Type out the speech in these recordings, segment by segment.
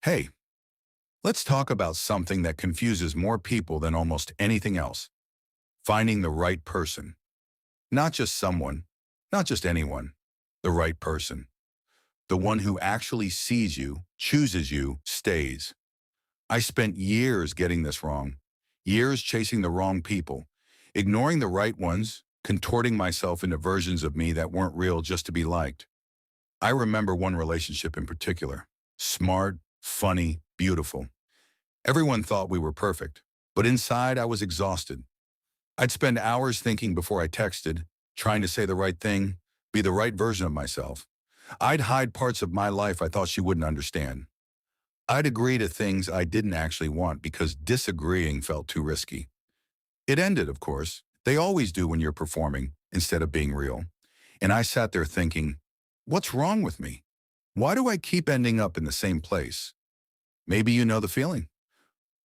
Hey, let's talk about something that confuses more people than almost anything else. Finding the right person. Not just someone, not just anyone. The right person. The one who actually sees you, chooses you, stays. I spent years getting this wrong. Years chasing the wrong people. Ignoring the right ones, contorting myself into versions of me that weren't real just to be liked. I remember one relationship in particular. Smart, funny, beautiful. Everyone thought we were perfect, but inside I was exhausted. I'd spend hours thinking before I texted, trying to say the right thing, be the right version of myself. I'd hide parts of my life I thought she wouldn't understand. I'd agree to things I didn't actually want because disagreeing felt too risky. It ended, of course. They always do when you're performing instead of being real. And I sat there thinking, what's wrong with me? Why do I keep ending up in the same place? Maybe you know the feeling.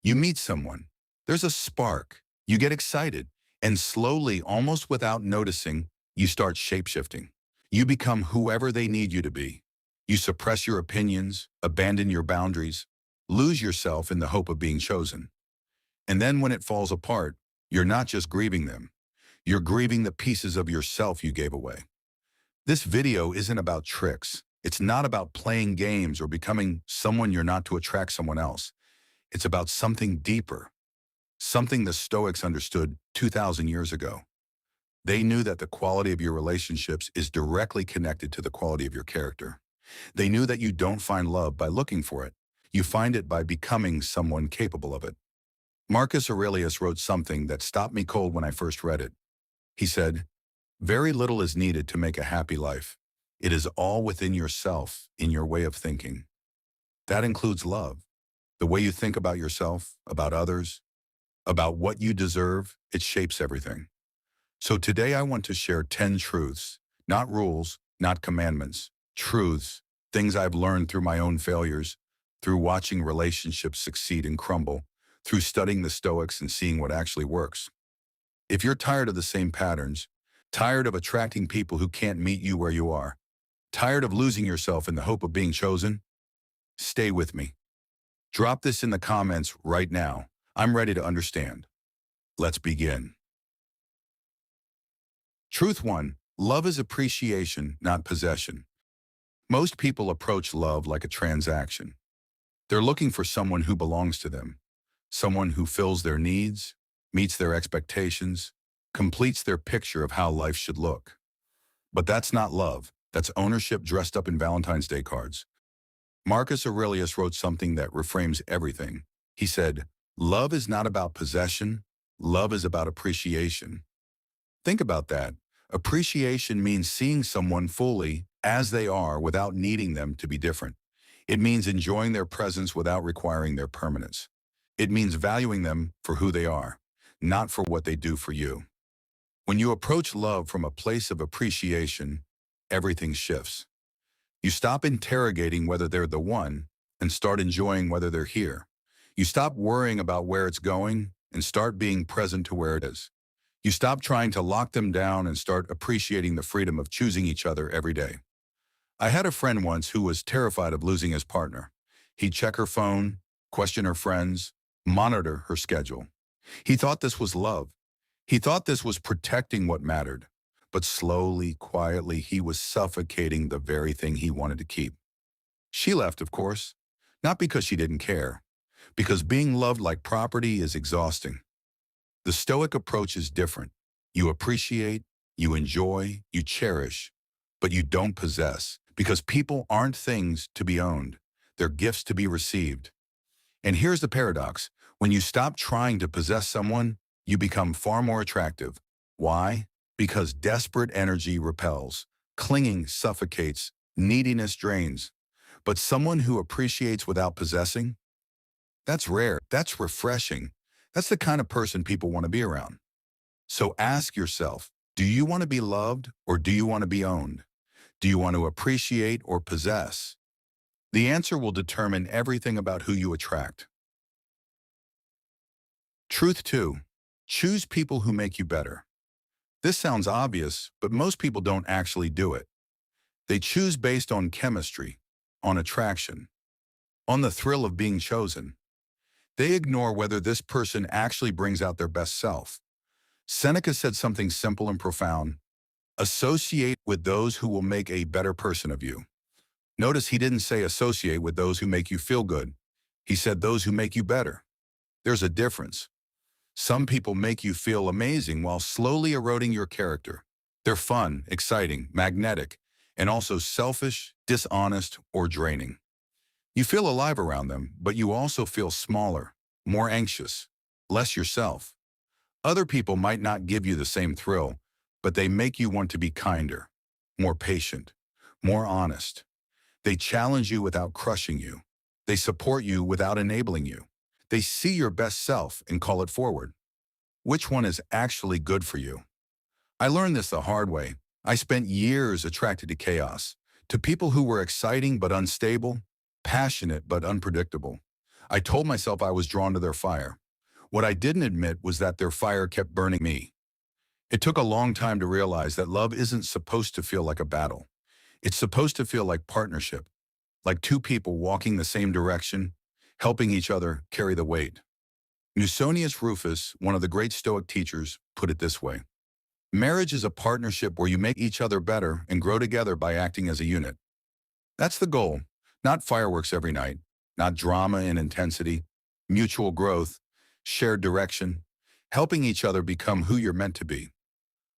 You meet someone, there's a spark, you get excited, and slowly, almost without noticing, you start shapeshifting. You become whoever they need you to be. You suppress your opinions, abandon your boundaries, lose yourself in the hope of being chosen. And then when it falls apart, you're not just grieving them, you're grieving the pieces of yourself you gave away. This video isn't about tricks. It's not about playing games or becoming someone you're not to attract someone else. It's about something deeper, something the Stoics understood 2,000 years ago. They knew that the quality of your relationships is directly connected to the quality of your character. They knew that you don't find love by looking for it. You find it by becoming someone capable of it. Marcus Aurelius wrote something that stopped me cold when I first read it. He said, "Very little is needed to make a happy life. It is all within yourself, in your way of thinking." That includes love. The way you think about yourself, about others, about what you deserve, it shapes everything. So today I want to share 10 truths, not rules, not commandments, truths, things I've learned through my own failures, through watching relationships succeed and crumble, through studying the Stoics and seeing what actually works. If you're tired of the same patterns, tired of attracting people who can't meet you where you are, tired of losing yourself in the hope of being chosen, stay with me. Drop this in the comments right now. I'm ready to understand. Let's begin. Truth 1. Love is appreciation, not possession. Most people approach love like a transaction. They're looking for someone who belongs to them, someone who fills their needs, meets their expectations, completes their picture of how life should look. But that's not love. That's ownership dressed up in Valentine's Day cards. Marcus Aurelius wrote something that reframes everything. He said, "Love is not about possession. Love is about appreciation." Think about that. Appreciation means seeing someone fully as they are without needing them to be different. It means enjoying their presence without requiring their permanence. It means valuing them for who they are, not for what they do for you. When you approach love from a place of appreciation, everything shifts. You stop interrogating whether they're the one and start enjoying whether they're here. You stop worrying about where it's going and start being present to where it is. You stop trying to lock them down and start appreciating the freedom of choosing each other every day. I had a friend once who was terrified of losing his partner. He'd check her phone, question her friends, monitor her schedule. He thought this was love. He thought this was protecting what mattered. But slowly, quietly, he was suffocating the very thing he wanted to keep. She left, of course, not because she didn't care, because being loved like property is exhausting. The Stoic approach is different. You appreciate, you enjoy, you cherish, but you don't possess, because people aren't things to be owned. They're gifts to be received. And here's the paradox. When you stop trying to possess someone, you become far more attractive. Why? Because desperate energy repels, clinging suffocates, neediness drains. But someone who appreciates without possessing, that's rare, that's refreshing. That's the kind of person people want to be around. So ask yourself, do you want to be loved or do you want to be owned? Do you want to appreciate or possess? The answer will determine everything about who you attract. Truth 2. Choose people who make you better. This sounds obvious, but most people don't actually do it. They choose based on chemistry, on attraction. on the thrill of being chosen. They ignore whether this person actually brings out their best self. Seneca said something simple and profound: associate with those who will make a better person of you. Notice he didn't say associate with those who make you feel good. He said those who make you better. There's a difference. Some people make you feel amazing while slowly eroding your character. They're fun, exciting, magnetic, and also selfish, dishonest, or draining. You feel alive around them, but you also feel smaller, more anxious, less yourself. Other people might not give you the same thrill, but they make you want to be kinder, more patient, more honest. They challenge you without crushing you. They support you without enabling you. They see your best self and call it forward. Which one is actually good for you? I learned this the hard way. I spent years attracted to chaos, to people who were exciting but unstable, passionate but unpredictable. I told myself I was drawn to their fire. What I didn't admit was that their fire kept burning me. It took a long time to realize that love isn't supposed to feel like a battle. It's supposed to feel like partnership, like two people walking the same direction, helping each other carry the weight. Musonius Rufus, one of the great Stoic teachers, put it this way: marriage is a partnership where you make each other better and grow together by acting as a unit. That's the goal, not fireworks every night, not drama and intensity, mutual growth, shared direction, helping each other become who you're meant to be.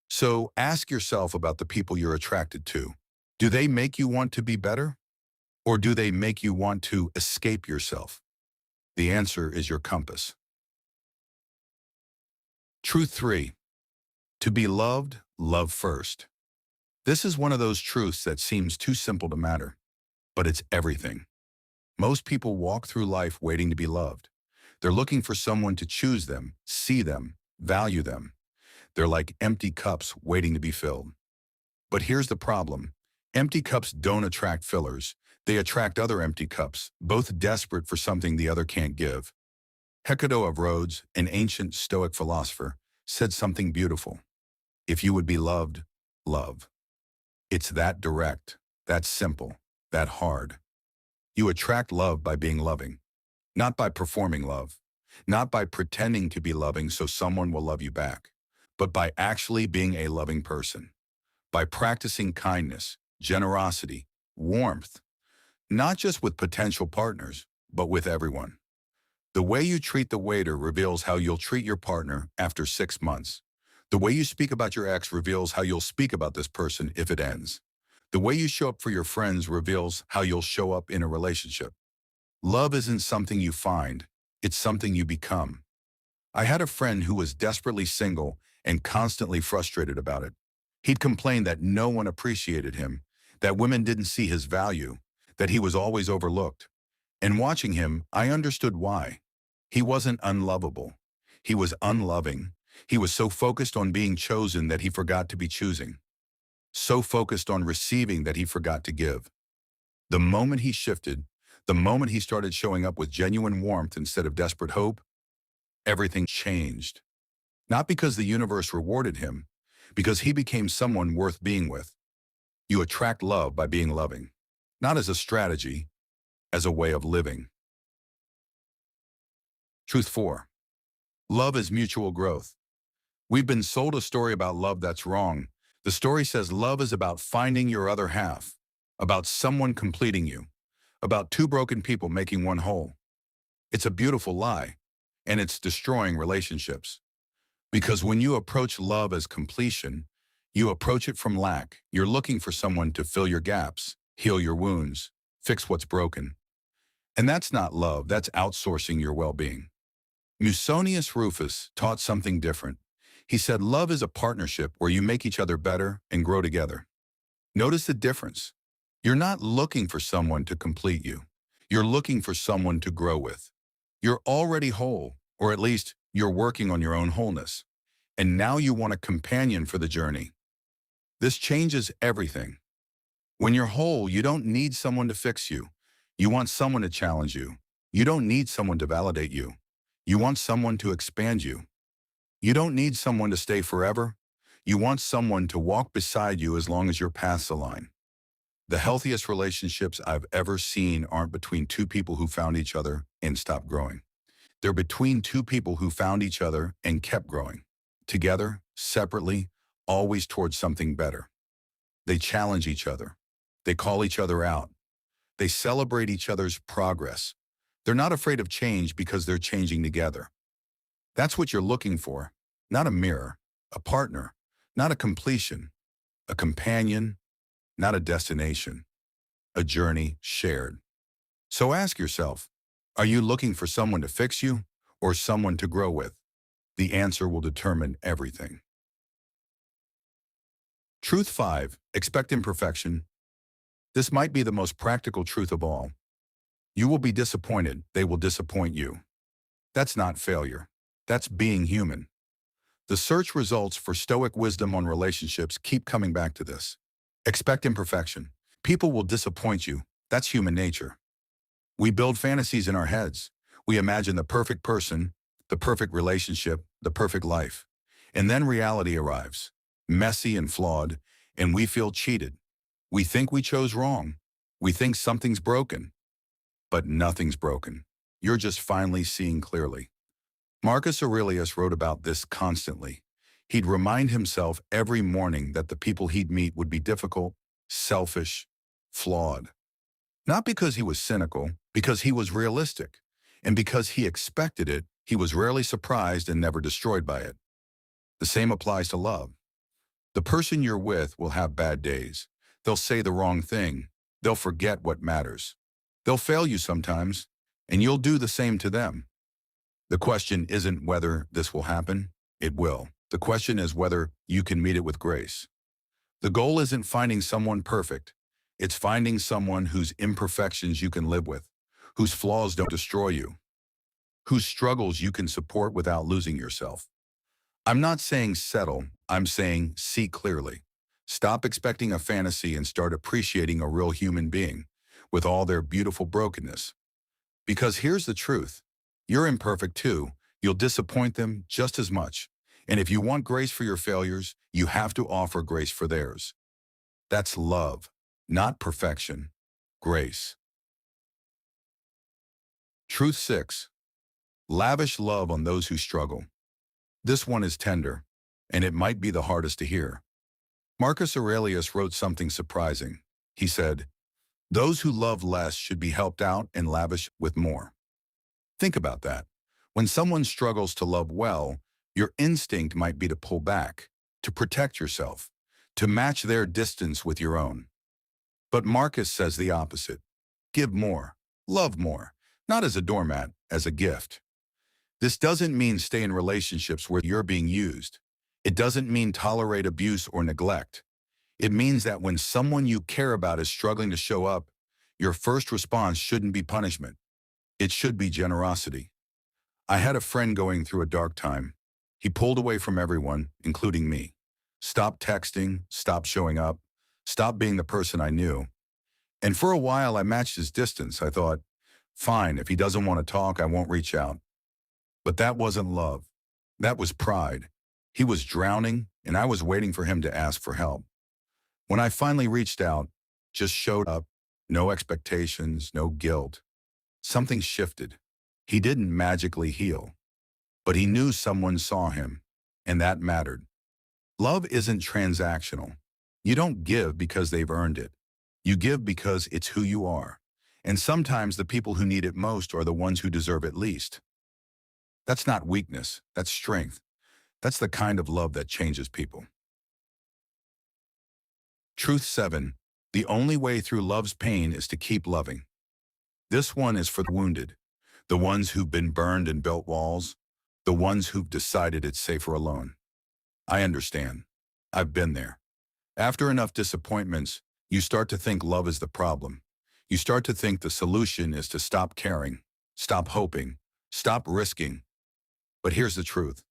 So ask yourself about the people you're attracted to. Do they make you want to be better? Or do they make you want to escape yourself? The answer is your compass. Truth 3. To be loved, love first. This is one of those truths that seems too simple to matter, but it's everything. Most people walk through life waiting to be loved. They're looking for someone to choose them, see them, value them. They're like empty cups waiting to be filled. But here's the problem. Empty cups don't attract fillers. They attract other empty cups, both desperate for something the other can't give. Hecato of Rhodes, an ancient Stoic philosopher, said something beautiful. If you would be loved, love. It's that direct, that simple, that hard. You attract love by being loving, not by performing love, not by pretending to be loving so someone will love you back, but by actually being a loving person, by practicing kindness, generosity, warmth, not just with potential partners, but with everyone. The way you treat the waiter reveals how you'll treat your partner after 6 months. The way you speak about your ex reveals how you'll speak about this person if it ends. The way you show up for your friends reveals how you'll show up in a relationship. Love isn't something you find, it's something you become. I had a friend who was desperately single and constantly frustrated about it. He'd complain that no one appreciated him, that women didn't see his value, that he was always overlooked. And watching him, I understood why. He wasn't unlovable. He was unloving. He was so focused on being chosen that he forgot to be choosing. So focused on receiving that he forgot to give. The moment he shifted, the moment he started showing up with genuine warmth instead of desperate hope, everything changed. Not because the universe rewarded him, because he became someone worth being with. You attract love by being loving, not as a strategy, as a way of living. Truth 4. Love is mutual growth. We've been sold a story about love that's wrong. The story says love is about finding your other half, about someone completing you, about two broken people making one whole. It's a beautiful lie, and it's destroying relationships. Because when you approach love as completion, you approach it from lack. You're looking for someone to fill your gaps, heal your wounds, fix what's broken. And that's not love, that's outsourcing your well-being. Musonius Rufus taught something different. He said love is a partnership where you make each other better and grow together. Notice the difference. You're not looking for someone to complete you. You're looking for someone to grow with. You're already whole, or at least you're working on your own wholeness. And now you want a companion for the journey. This changes everything. When you're whole, you don't need someone to fix you. You want someone to challenge you. You don't need someone to validate you. You want someone to expand you. You don't need someone to stay forever. You want someone to walk beside you as long as your paths align. The healthiest relationships I've ever seen aren't between two people who found each other and stopped growing. They're between two people who found each other and kept growing. Together, separately, always towards something better. They challenge each other. They call each other out. They celebrate each other's progress. They're not afraid of change because they're changing together. That's what you're looking for. Not a mirror, a partner, not a completion, a companion, not a destination, a journey shared. So ask yourself, are you looking for someone to fix you or someone to grow with? The answer will determine everything. Truth 5, expect imperfection. This might be the most practical truth of all. You will be disappointed, they will disappoint you. That's not failure. That's being human. The search results for Stoic wisdom on relationships keep coming back to this. Expect imperfection. People will disappoint you. That's human nature. We build fantasies in our heads. We imagine the perfect person, the perfect relationship, the perfect life. And then reality arrives, messy and flawed, and we feel cheated. We think we chose wrong. We think something's broken. But nothing's broken. You're just finally seeing clearly. Marcus Aurelius wrote about this constantly. He'd remind himself every morning that the people he'd meet would be difficult, selfish, flawed. Not because he was cynical, because he was realistic. And because he expected it, he was rarely surprised and never destroyed by it. The same applies to love. The person you're with will have bad days. They'll say the wrong thing. They'll forget what matters. They'll fail you sometimes, and you'll do the same to them. The question isn't whether this will happen. It will. The question is whether you can meet it with grace. The goal isn't finding someone perfect. It's finding someone whose imperfections you can live with, whose flaws don't destroy you, whose struggles you can support without losing yourself. I'm not saying settle, I'm saying see clearly. Stop expecting a fantasy and start appreciating a real human being with all their beautiful brokenness. Because here's the truth. You're imperfect too. You'll disappoint them just as much. And if you want grace for your failures, you have to offer grace for theirs. That's love, not perfection. Grace. Truth 6. Lavish love on those who struggle. This one is tender, and it might be the hardest to hear. Marcus Aurelius wrote something surprising. He said, "Those who love less should be helped out and lavish with more." Think about that. When someone struggles to love well, your instinct might be to pull back, to protect yourself, to match their distance with your own. But Marcus says the opposite. Give more, love more, not as a doormat, as a gift. This doesn't mean stay in relationships where you're being used. It doesn't mean tolerate abuse or neglect. It means that when someone you care about is struggling to show up, your first response shouldn't be punishment. It should be generosity. I had a friend going through a dark time. He pulled away from everyone, including me. Stopped texting, stopped showing up, stopped being the person I knew. And for a while, I matched his distance. I thought, fine, if he doesn't want to talk, I won't reach out. But that wasn't love. That was pride. He was drowning, and I was waiting for him to ask for help. When I finally reached out, just showed up, no expectations, no guilt, something shifted. He didn't magically heal, but he knew someone saw him, and that mattered. Love isn't transactional. You don't give because they've earned it. You give because it's who you are. And sometimes the people who need it most are the ones who deserve it least. That's not weakness, that's strength. That's the kind of love that changes people. Truth 7. The only way through love's pain is to keep loving. This one is for the wounded, the ones who've been burned and built walls, the ones who've decided it's safer alone. I understand. I've been there. After enough disappointments, you start to think love is the problem. You start to think the solution is to stop caring, stop hoping, stop risking. But here's the truth.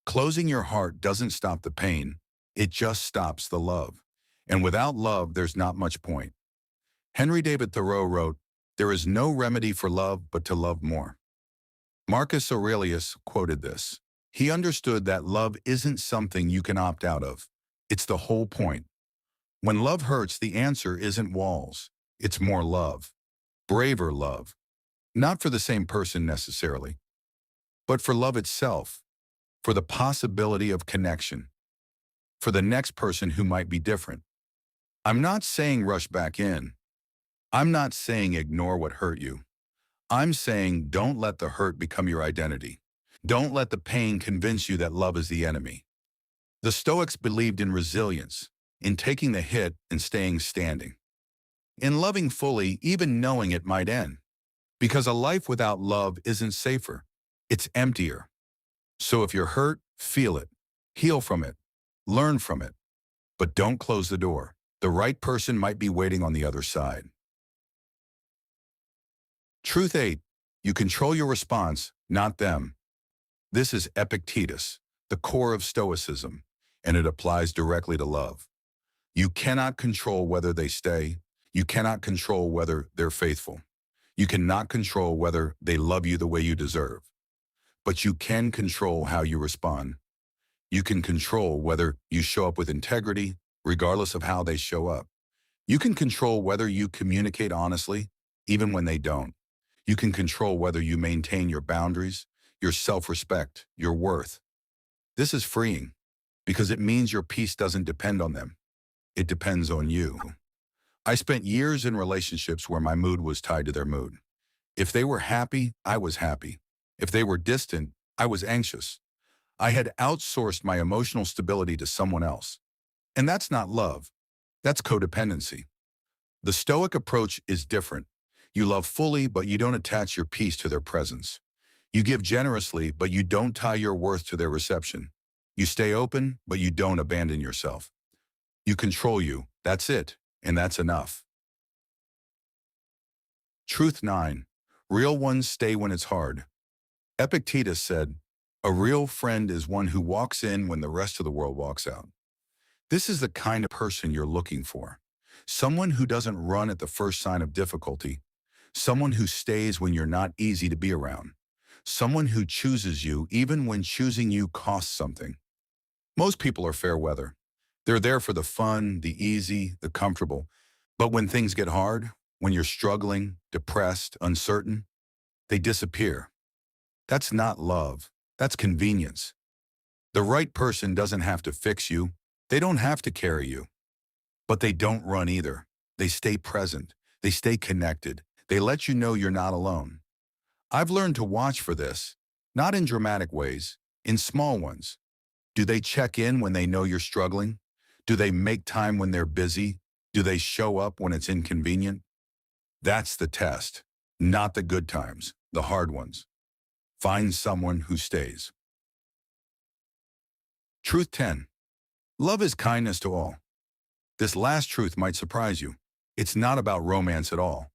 Closing your heart doesn't stop the pain. It just stops the love. And without love, there's not much point. Henry David Thoreau wrote, "There is no remedy for love but to love more." Marcus Aurelius quoted this. He understood that love isn't something you can opt out of. It's the whole point. When love hurts, the answer isn't walls. It's more love. Braver love. Not for the same person necessarily, but for love itself, for the possibility of connection, for the next person who might be different. I'm not saying rush back in. I'm not saying ignore what hurt you. I'm saying don't let the hurt become your identity. Don't let the pain convince you that love is the enemy. The Stoics believed in resilience, in taking the hit and staying standing, in loving fully even knowing it might end. Because a life without love isn't safer, it's emptier. So if you're hurt, feel it, heal from it, learn from it, but don't close the door. The right person might be waiting on the other side. Truth 8. You control your response, not them. This is Epictetus, the core of Stoicism, and it applies directly to love. You cannot control whether they stay. You cannot control whether they're faithful. You cannot control whether they love you the way you deserve. But you can control how you respond. You can control whether you show up with integrity, regardless of how they show up. You can control whether you communicate honestly, even when they don't. You can control whether you maintain your boundaries, your self-respect, your worth. This is freeing because it means your peace doesn't depend on them. It depends on you. I spent years in relationships where my mood was tied to their mood. If they were happy, I was happy. If they were distant, I was anxious. I had outsourced my emotional stability to someone else. And that's not love. That's codependency. The Stoic approach is different. You love fully, but you don't attach your peace to their presence. You give generously, but you don't tie your worth to their reception. You stay open, but you don't abandon yourself. You control you. That's it. And that's enough. Truth 9. Real ones stay when it's hard. Epictetus said, "A real friend is one who walks in when the rest of the world walks out." This is the kind of person you're looking for. Someone who doesn't run at the first sign of difficulty. Someone who stays when you're not easy to be around. Someone who chooses you even when choosing you costs something. Most people are fair weather. They're there for the fun, the easy, the comfortable. But when things get hard, when you're struggling, depressed, uncertain, they disappear. That's not love. That's convenience. The right person doesn't have to fix you. They don't have to carry you. But they don't run either. They stay present. They stay connected. They let you know you're not alone. I've learned to watch for this, not in dramatic ways, in small ones. Do they check in when they know you're struggling? Do they make time when they're busy? Do they show up when it's inconvenient? That's the test, not the good times, the hard ones. Find someone who stays. Truth 10. Love is kindness to all. This last truth might surprise you. It's not about romance at all,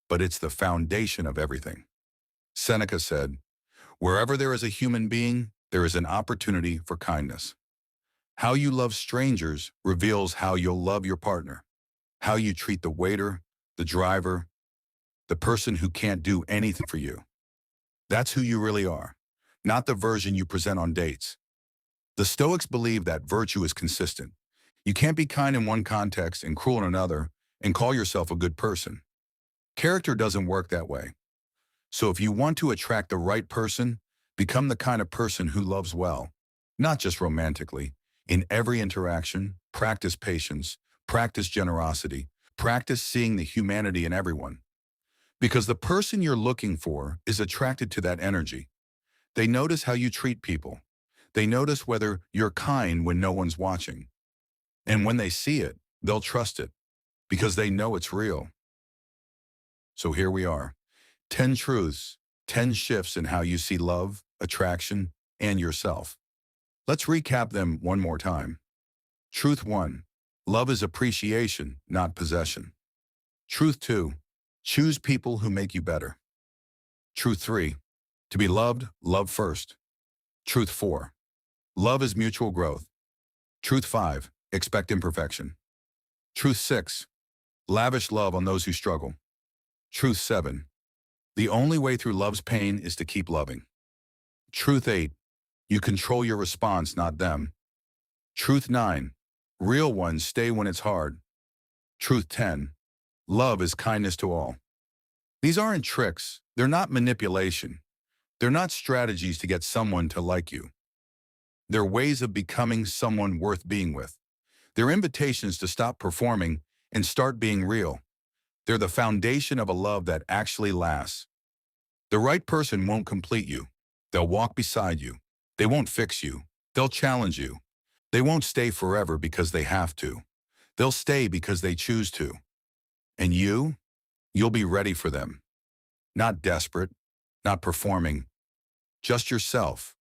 but it's the foundation of everything. Seneca said, "Wherever there is a human being, there is an opportunity for kindness." How you love strangers reveals how you'll love your partner. How you treat the waiter, the driver, the person who can't do anything for you. That's who you really are, not the version you present on dates. The Stoics believe that virtue is consistent. You can't be kind in one context and cruel in another and call yourself a good person. Character doesn't work that way. So if you want to attract the right person, become the kind of person who loves well, not just romantically. In every interaction, practice patience, practice generosity, practice seeing the humanity in everyone. Because the person you're looking for is attracted to that energy. They notice how you treat people. They notice whether you're kind when no one's watching. And when they see it, they'll trust it because they know it's real. So here we are. 10 truths, 10 shifts in how you see love, attraction, and yourself. Let's recap them one more time. Truth 1. Love is appreciation, not possession. Truth 2. Choose people who make you better. Truth 3. To be loved, love first. Truth 4. Love is mutual growth. Truth 5. Expect imperfection. Truth 6. Lavish love on those who struggle. Truth 7. The only way through love's pain is to keep loving. Truth 8. You control your response, not them. Truth 9. Real ones stay when it's hard. Truth 10. Love is kindness to all. These aren't tricks. They're not manipulation. They're not strategies to get someone to like you. They're ways of becoming someone worth being with. They're invitations to stop performing and start being real. They're the foundation of a love that actually lasts. The right person won't complete you. They'll walk beside you. They won't fix you. They'll challenge you. They won't stay forever because they have to. They'll stay because they choose to. And you'll be ready for them. Not desperate, not performing, just yourself.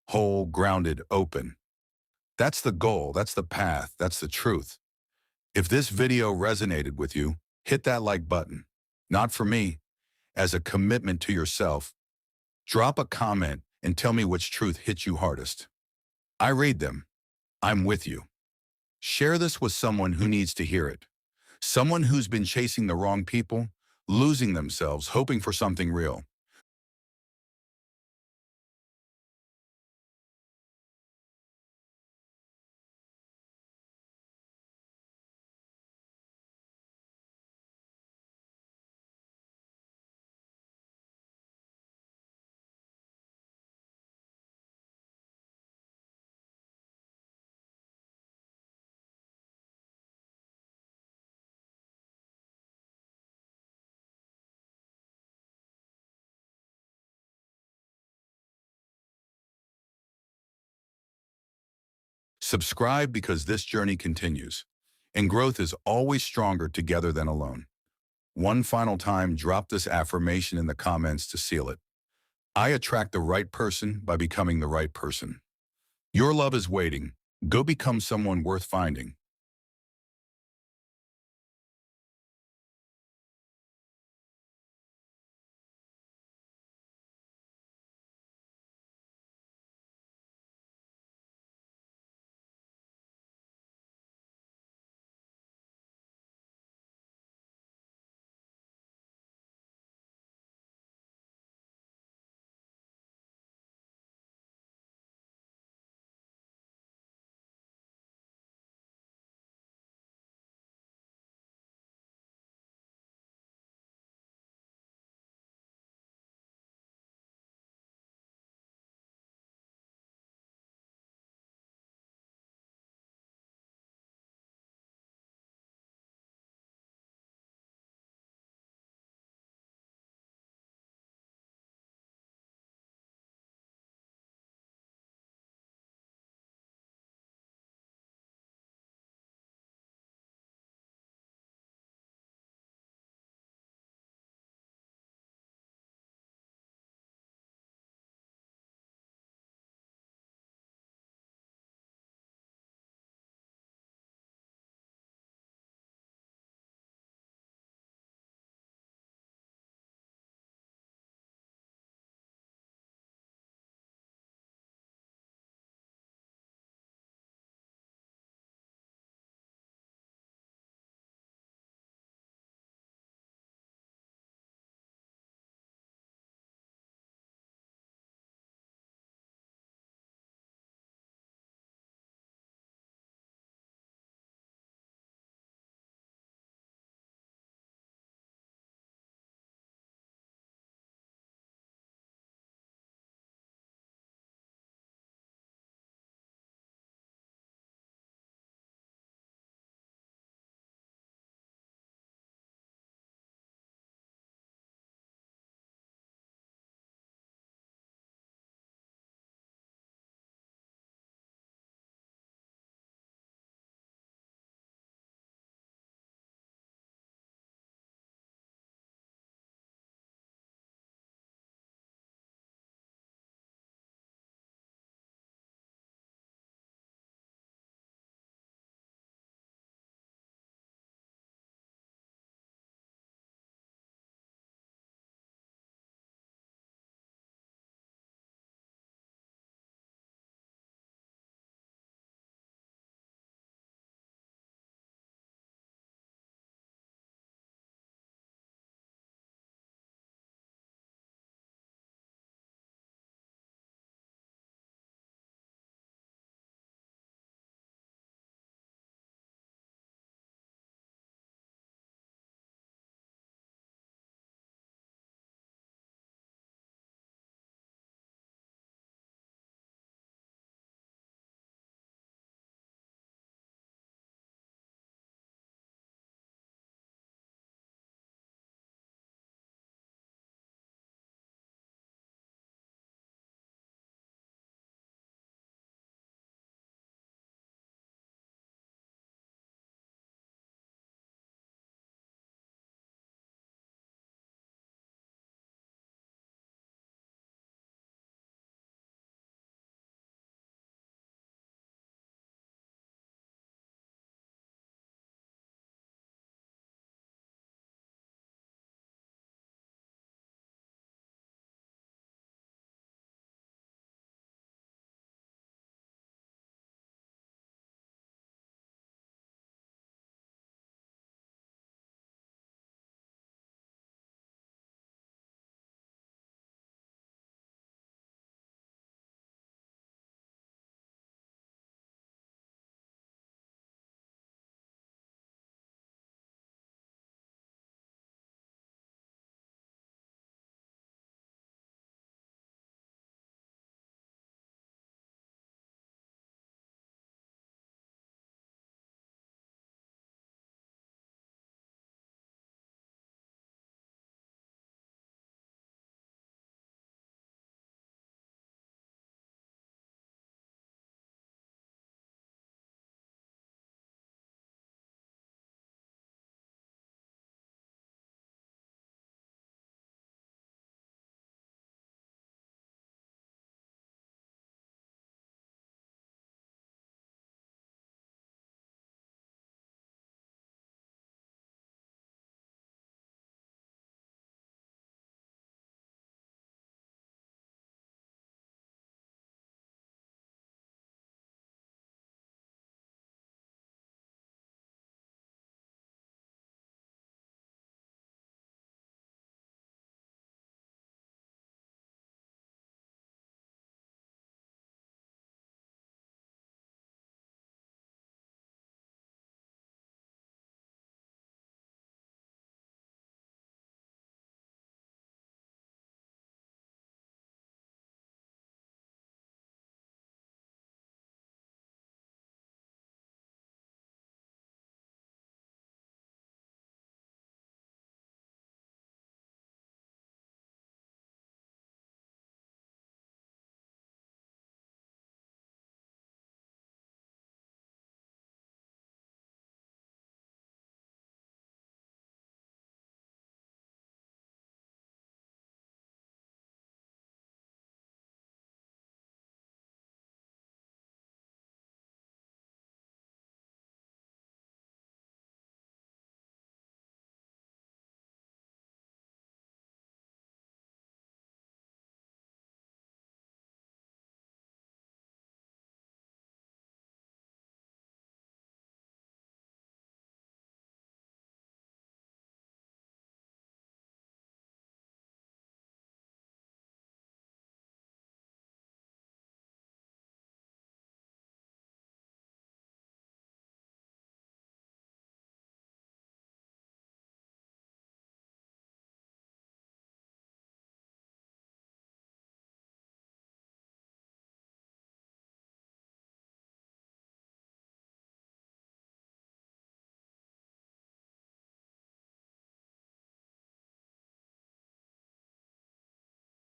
Whole, grounded, open. That's the goal, that's the path, that's the truth. If this video resonated with you, hit that like button. Not for me, as a commitment to yourself. Drop a comment and tell me which truth hit you hardest. I read them. I'm with you. Share this with someone who needs to hear it. Someone who's been chasing the wrong people, losing themselves, hoping for something real. Subscribe because this journey continues, and growth is always stronger together than alone. One final time, drop this affirmation in the comments to seal it. I attract the right person by becoming the right person. Your love is waiting. Go become someone worth finding.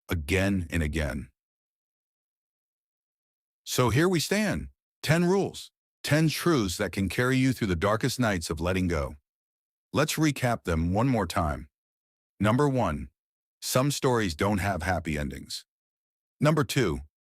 again and again. So here we stand. 10 rules, 10 truths that can carry you through the darkest nights of letting go. Let's recap them one more time. Number 1. Some stories don't have happy endings. Number 2.